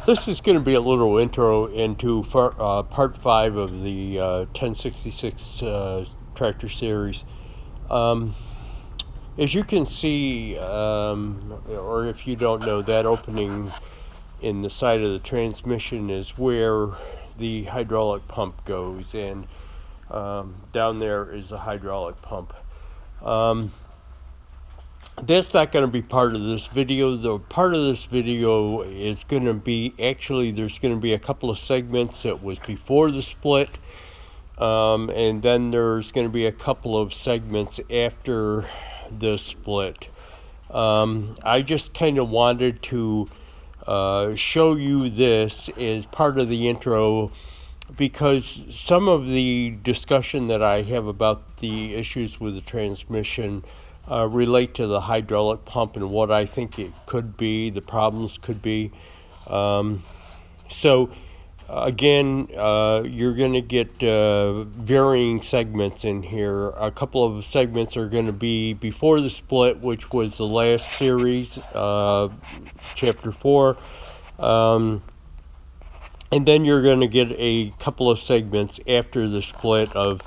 This is going to be a little intro into part 5 of the 1066 tractor series. As you can see, or if you don't know, that opening in the side of the transmission is where the hydraulic pump goes, and down there is the hydraulic pump. That's not going to be part of this video. The part of this video is going to be, actually there's going to be a couple of segments that was before the split, and then there's going to be a couple of segments after the split. I just kind of wanted to show you this as part of the intro, because some of the discussion that I have about the issues with the transmission relate to the hydraulic pump and what I think it could be, the problems could be. Again, you're going to get varying segments in here. A couple of segments are going to be before the split, which was the last series, chapter 4. And then you're going to get a couple of segments after the split of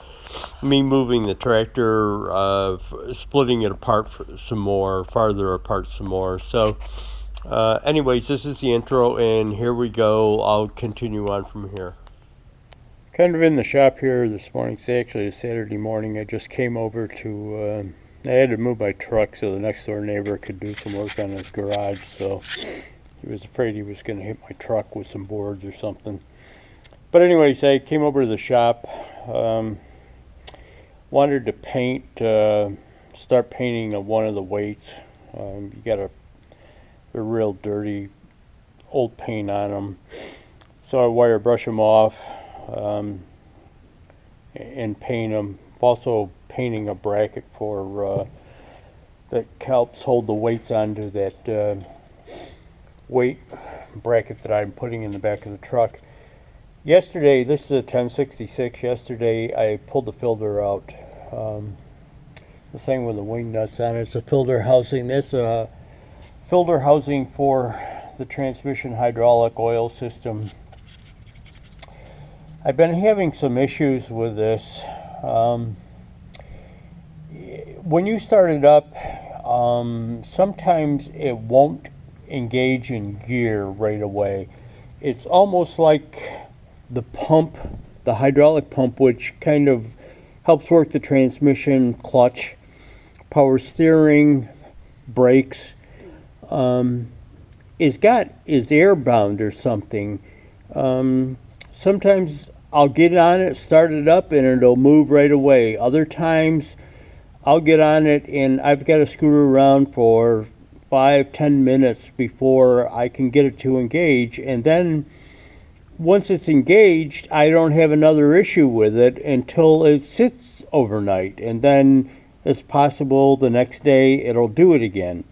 me moving the tractor, splitting it apart some more, farther apart some more. So anyways, this is the intro, and here we go. I'll continue on from here. Kind of in the shop here this morning. It's actually a Saturday morning. I just came over to, I had to move my truck so the next door neighbor could do some work on his garage, so he was afraid he was going to hit my truck with some boards or something. But anyways, I came over to the shop. Wanted to paint, start painting one of the weights. You got a real dirty old paint on them, so I wire brush them off and paint them. Also painting a bracket for that helps hold the weights onto that weight bracket that I'm putting in the back of the truck. Yesterday, this is a 1066. Yesterday I pulled the filter out. The thing with the wing nuts on it, it's a filter housing. That's a filter housing for the transmission hydraulic oil system. I've been having some issues with this. When you start it up, sometimes it won't engage in gear right away. It's almost like the pump, the hydraulic pump, which kind of helps work the transmission, clutch, power steering, brakes, is airbound or something. Sometimes I'll get on it, start it up, and it'll move right away. Other times I'll get on it and I've got to screw around for 5-10 minutes before I can get it to engage, and then once it's engaged, I don't have another issue with it until it sits overnight, and then it's possible the next day it'll do it again.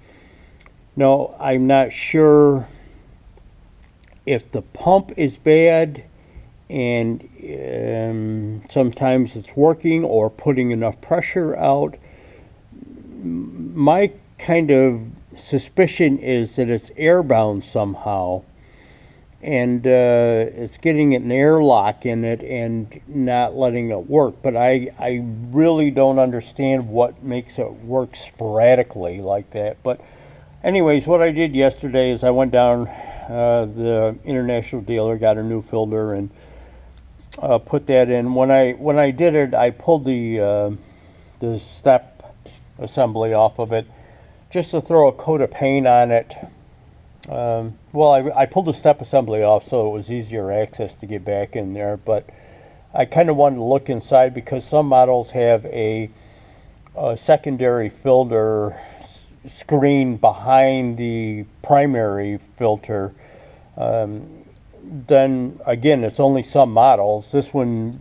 Now, I'm not sure if the pump is bad and sometimes it's working or putting enough pressure out. My kind of suspicion is that it's airbound somehow, and it's getting an airlock in it and not letting it work. But I really don't understand what makes it work sporadically like that. But anyways, what I did yesterday is I went down the international dealer, got a new filter, and put that in. When I did it, I pulled the step assembly off of it just to throw a coat of paint on it. Well, I pulled the step assembly off so it was easier access to get back in there, but I kind of wanted to look inside because some models have a secondary filter screen behind the primary filter. Then again, it's only some models. This one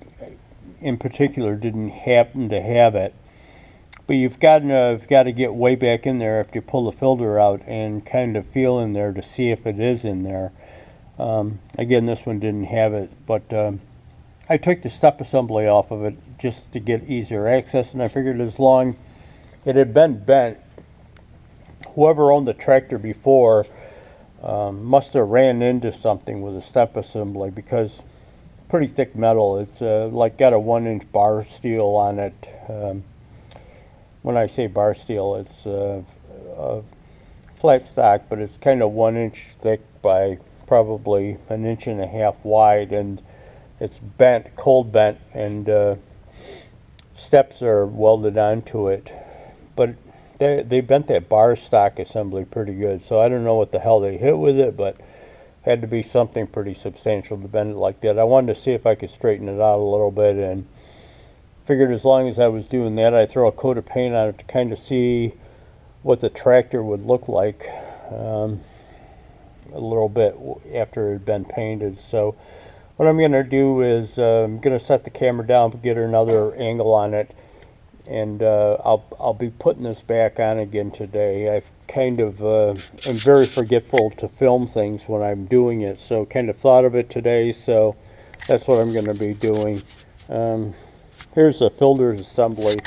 in particular didn't happen to have it. But you've got to get way back in there after you pull the filter out and kind of feel in there to see if it is in there. Again, this one didn't have it, but I took the step assembly off of it just to get easier access, and I figured as long it had been bent, whoever owned the tractor before Must have ran into something with the step assembly, because pretty thick metal. It's like got a 1-inch bar steel on it. When I say bar steel, it's flat stock, but it's kind of 1 inch thick by probably 1.5 inches wide, and it's bent, cold bent, and steps are welded onto it. But they bent that bar stock assembly pretty good, so I don't know what the hell they hit with it, but had to be something pretty substantial to bend it like that. I wanted to see if I could straighten it out a little bit, and figured as long as I was doing that, I'd throw a coat of paint on it to kind of see what the tractor would look like a little bit after it had been painted. So what I'm going to do is I'm going to set the camera down, get another angle on it, and I'll be putting this back on again today. I've kind of am very forgetful to film things when I'm doing it, so kind of thought of it today, so that's what I'm going to be doing. Here's the filters assembly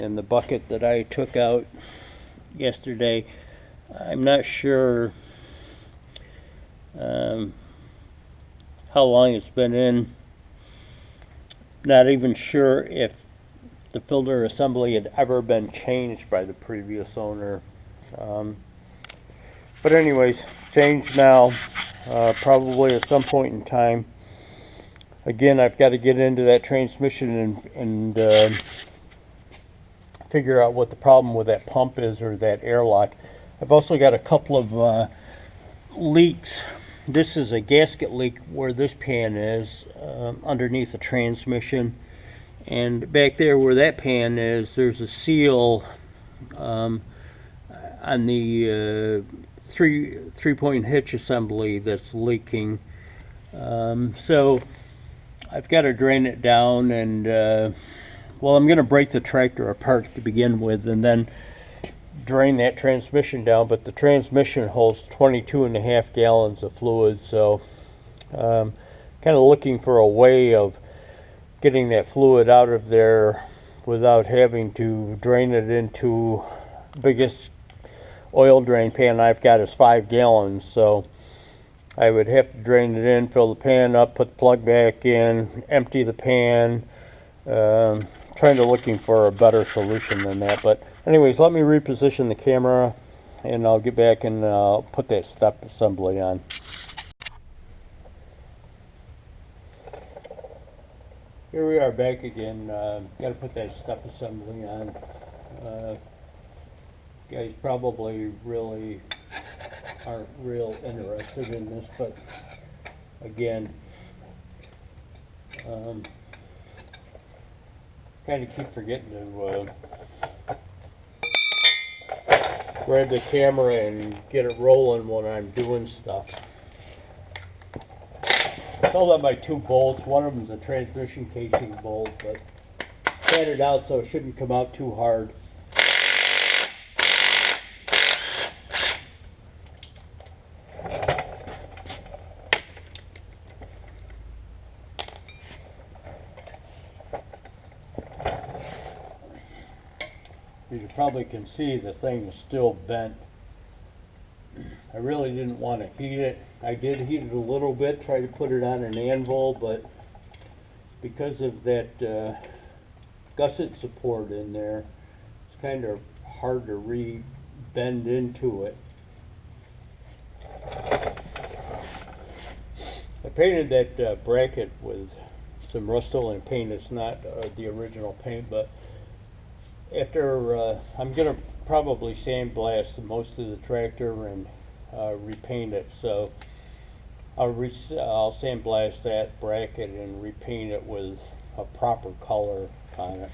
in the bucket that I took out yesterday. I'm not sure how long it's been in. Not even sure if the filter assembly had ever been changed by the previous owner. But anyways, changed now, probably at some point in time. Again, I've got to get into that transmission and figure out what the problem with that pump is, or that airlock. I've also got a couple of leaks. This is a gasket leak where this pan is, underneath the transmission. And back there where that pan is, there's a seal on the three-point hitch assembly that's leaking. So I've got to drain it down, and well, I'm going to break the tractor apart to begin with and then drain that transmission down. But the transmission holds 22.5 gallons of fluid, so kind of looking for a way of getting that fluid out of there without having to drain it into the biggest oil drain pan I've got is 5 gallons. So I would have to drain it in, fill the pan up, put the plug back in, empty the pan. Trying to looking for a better solution than that. But anyways, let me reposition the camera, and I'll get back and put that step assembly on. Here we are back again. Got to put that step assembly on. Guys probably really aren't real interested in this, but again, kind of keep forgetting to grab the camera and get it rolling when I'm doing stuff. I held up my 2 bolts. One of them is a transmission casing bolt, but sanded out so it shouldn't come out too hard. You probably can see the thing is still bent. I really didn't want to heat it. I did heat it a little bit, try to put it on an anvil, but because of that gusset support in there, it's kind of hard to re-bend into it. I painted that bracket with some Rust-Oleum paint. It's not the original paint, but after I'm going to probably sandblast most of the tractor and repaint it, so I'll sandblast that bracket and repaint it with a proper color on it.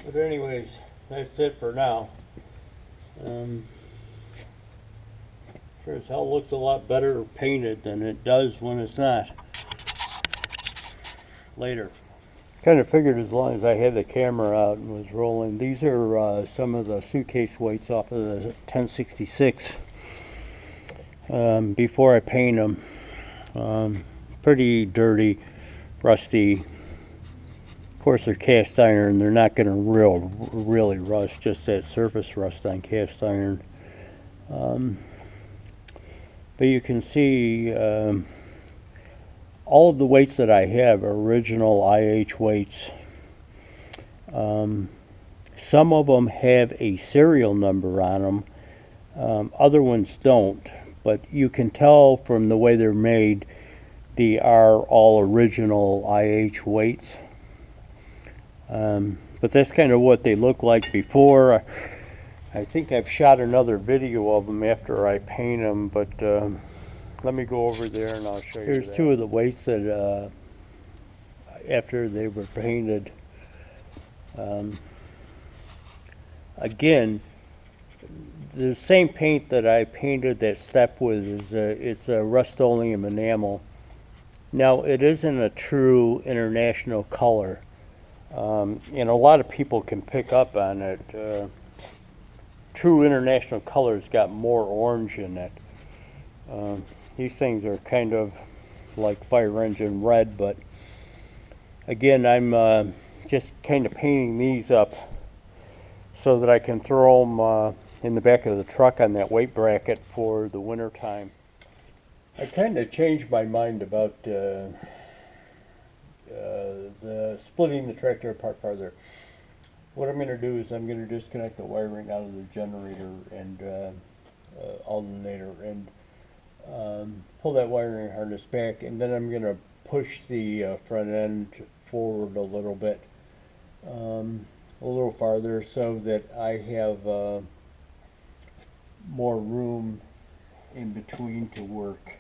But anyways, that's it for now. Sure as hell looks a lot better painted than it does when it's not. Later. Kind of figured as long as I had the camera out and was rolling. These are some of the suitcase weights off of the 1066 before I paint them. Pretty dirty, rusty. Of course they're cast iron. They're not going to really rust, just that surface rust on cast iron. But you can see all of the weights that I have are original IH weights. Some of them have a serial number on them. Other ones don't. But you can tell from the way they're made, they are all original IH weights. But that's kind of what they look like before. I think I've shot another video of them after I paint them, but let me go over there and I'll show you. Here's two of the weights that after they were painted. Again, the same paint that I painted that step with is it's a Rust-Oleum enamel. Now it isn't a true international color, and a lot of people can pick up on it. True international color's got more orange in it. These things are kind of like fire engine red, but again, I'm just kind of painting these up so that I can throw them in the back of the truck on that weight bracket for the winter time. I kind of changed my mind about the splitting the tractor apart farther. What I'm going to do is I'm going to disconnect the wiring out of the generator and alternator and pull that wiring harness back, and then I'm going to push the front end forward a little bit, a little farther, so that I have more room in between to work.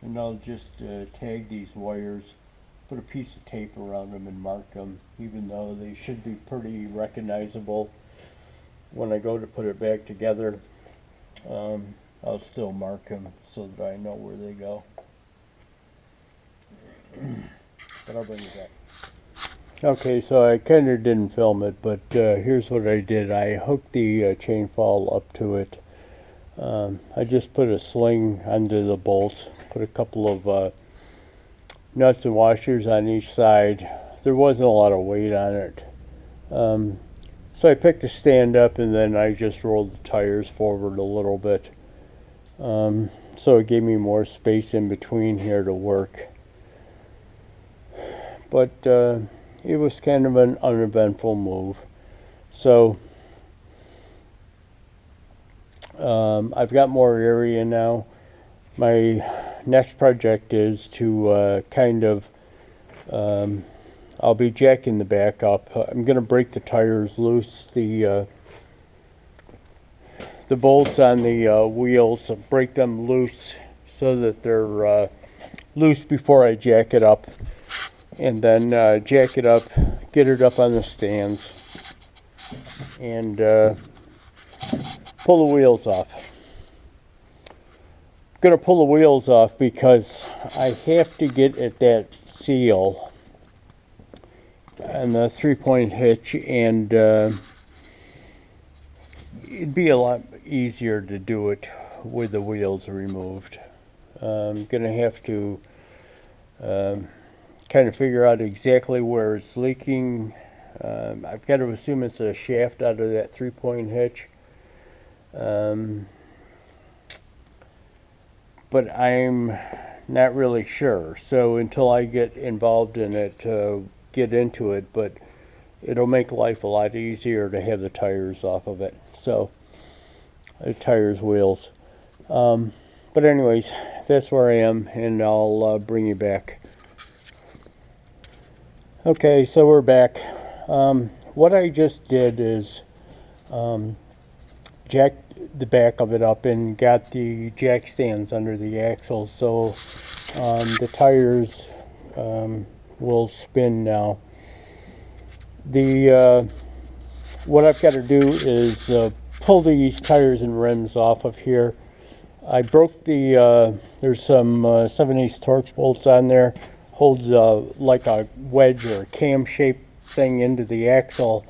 And I'll just tag these wires, put a piece of tape around them and mark them, even though they should be pretty recognizable. When I go to put it back together, I'll still mark them so that I know where they go. But I'll bring it back. Okay, so I kind of didn't film it, but here's what I did. I hooked the chain fall up to it. I just put a sling under the bolts, put a couple of nuts and washers on each side. There wasn't a lot of weight on it. So I picked the stand up and then I just rolled the tires forward a little bit. So it gave me more space in between here to work. But it was kind of an uneventful move. So I've got more area now. My next project is to kind of I'll be jacking the back up. I'm going to break the tires loose, the bolts on the wheels, break them loose so that they're loose before I jack it up, and then jack it up, get it up on the stands, and pull the wheels off. I'm going to pull the wheels off because I have to get at that seal and the 3-point hitch, and it'd be a lot easier to do it with the wheels removed. I'm going to have to kind of figure out exactly where it's leaking. I've got to assume it's a shaft out of that 3-point hitch. But I'm not really sure. So until I get involved in it, get into it, but it'll make life a lot easier to have the tires off of it. So tires, wheels. But anyways, that's where I am, and I'll bring you back. Okay, so we're back. What I just did is jacked the back of it up and got the jack stands under the axles, so the tires will spin now. The what I've got to do is pull these tires and rims off of here. I broke the there's some 7/8 Torx bolts on there, holds like a wedge or a cam shaped thing into the axle.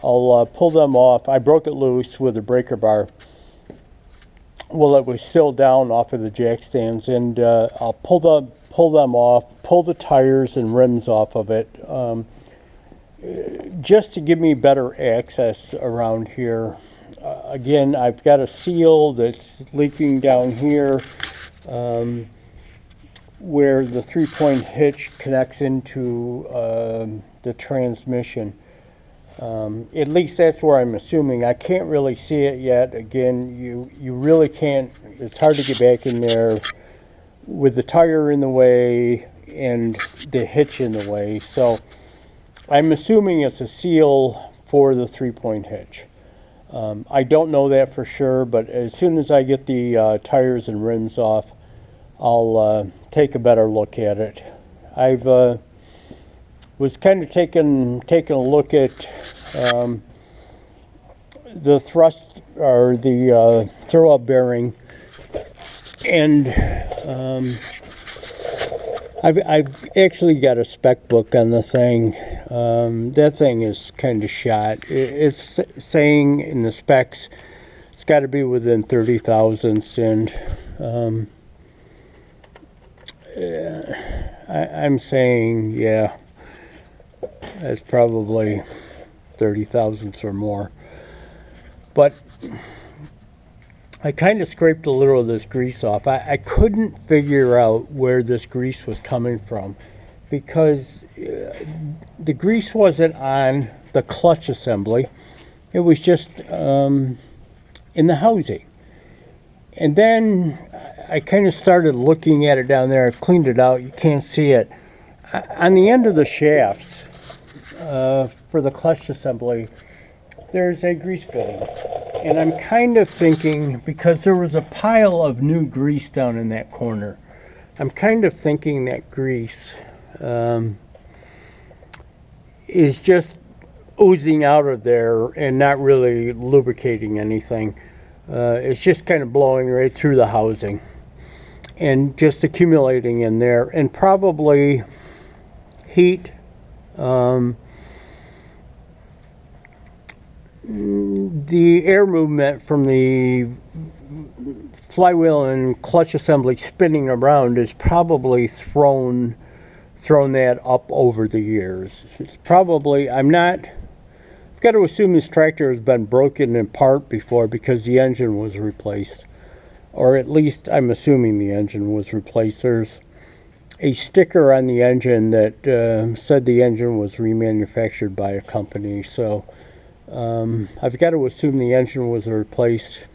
I'll pull them off. I broke it loose with a breaker bar. Well, it was still down off of the jack stands, and I'll pull them off, pull the tires and rims off of it, just to give me better access around here. Again, I've got a seal that's leaking down here where the 3-point hitch connects into the transmission. At least that's where I'm assuming. I can't really see it yet. Again, you really can't. It's hard to get back in there with the tire in the way and the hitch in the way. So I'm assuming it's a seal for the 3-point hitch. I don't know that for sure, but as soon as I get the tires and rims off, I'll take a better look at it. I've was kind of taking a look at the thrust or the throw-up bearing, and I've actually got a spec book on the thing. That thing is kind of shot. It's saying in the specs it's got to be within 30 thousandths, and I'm saying, yeah, that's probably 30 thousandths or more. But I kind of scraped a little of this grease off. I couldn't figure out where this grease was coming from, because the grease wasn't on the clutch assembly. It was just in the housing. And then I kind of started looking at it down there. I've cleaned it out. You can't see it. On the end of the shafts for the clutch assembly, there's a grease fitting. And I'm kind of thinking, because there was a pile of new grease down in that corner, I'm kind of thinking that grease is just oozing out of there and not really lubricating anything. It's just kind of blowing right through the housing and just accumulating in there, and probably heat, the air movement from the flywheel and clutch assembly spinning around is probably thrown that up over the years. It's probably, I've got to assume this tractor has been broken in part before, because the engine was replaced. Or at least I'm assuming the engine was replaced. There's a sticker on the engine that said the engine was remanufactured by a company. So I've got to assume the engine was replaced.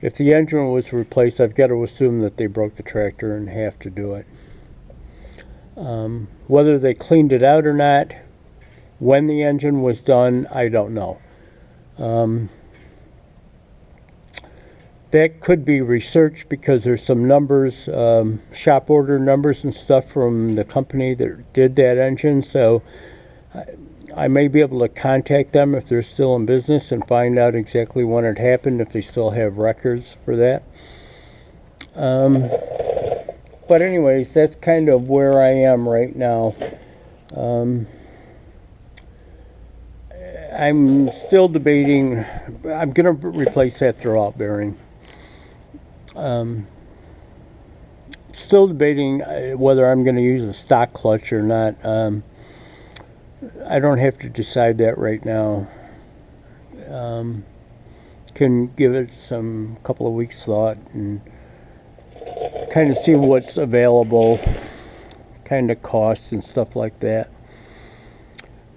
If the engine was replaced, I've got to assume that they broke the tractor in half to do it. Whether they cleaned it out or not, when the engine was done, I don't know. That could be researched, because there's some numbers, shop order numbers and stuff from the company that did that engine. So I may be able to contact them if they're still in business and find out exactly when it happened, if they still have records for that. But anyways, that's kind of where I am right now. I'm still debating. I'm going to replace that throw-out bearing. Still debating whether I'm going to use a stock clutch or not. I don't have to decide that right now. Can give it some couple of weeks thought and kind of see what's available, kind of costs and stuff like that.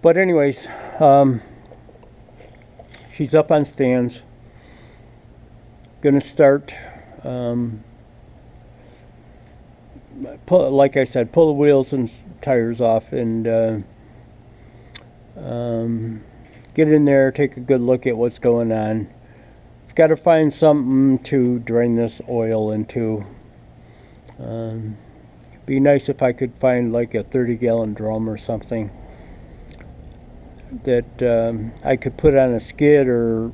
But anyways, she's up on stands. Gonna start, like I said, pull the wheels and tires off, and get in there, take a good look at what's going on. I've got to find something to drain this oil into. Be nice if I could find like a 30-gallon drum or something that I could put on a skid or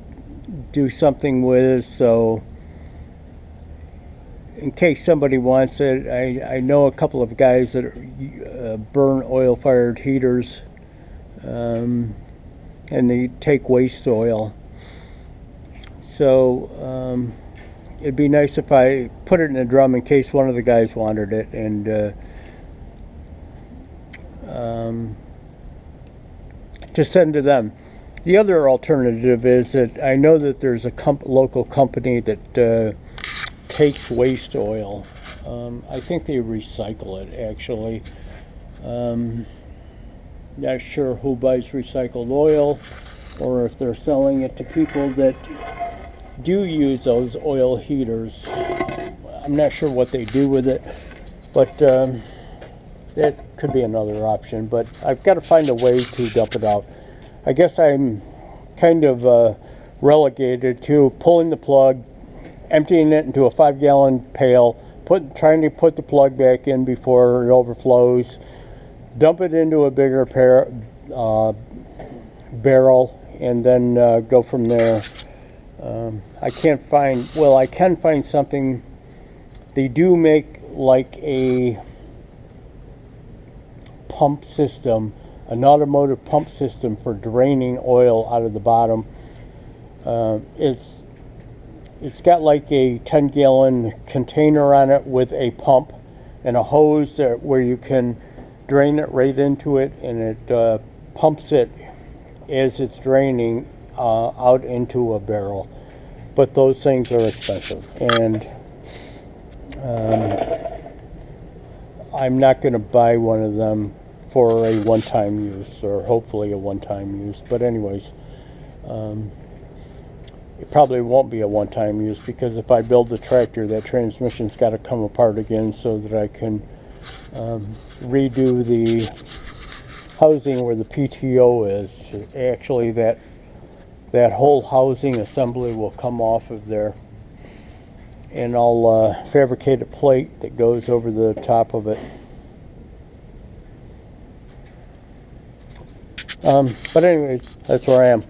do something with, so in case somebody wants it. I know a couple of guys that burn oil-fired heaters, and they take waste oil. So it'd be nice if I put it in a drum in case one of the guys wanted it, and to send to them. The other alternative is that I know that there's a local company that takes waste oil. I think they recycle it, actually. Not sure who buys recycled oil, or if they're selling it to people that do use those oil heaters. I'm not sure what they do with it, but that could be another option. But I've got to find a way to dump it out. I guess I'm kind of relegated to pulling the plug, emptying it into a 5-gallon pail, trying to put the plug back in before it overflows, dump it into a bigger barrel, and then go from there. I can't find, well, I can find something. They do make like a pump system, an automotive pump system for draining oil out of the bottom. It's got like a 10-gallon container on it with a pump and a hose where you can drain it right into it, and it pumps it as it's draining out into a barrel. But those things are expensive, and I'm not going to buy one of them for a one-time use, or hopefully a one-time use. But anyways, it probably won't be a one-time use, because if I build the tractor, that transmission's got to come apart again so that I can redo the housing where the PTO is. Actually, that whole housing assembly will come off of there, and I'll fabricate a plate that goes over the top of it. But anyways, that's where I am.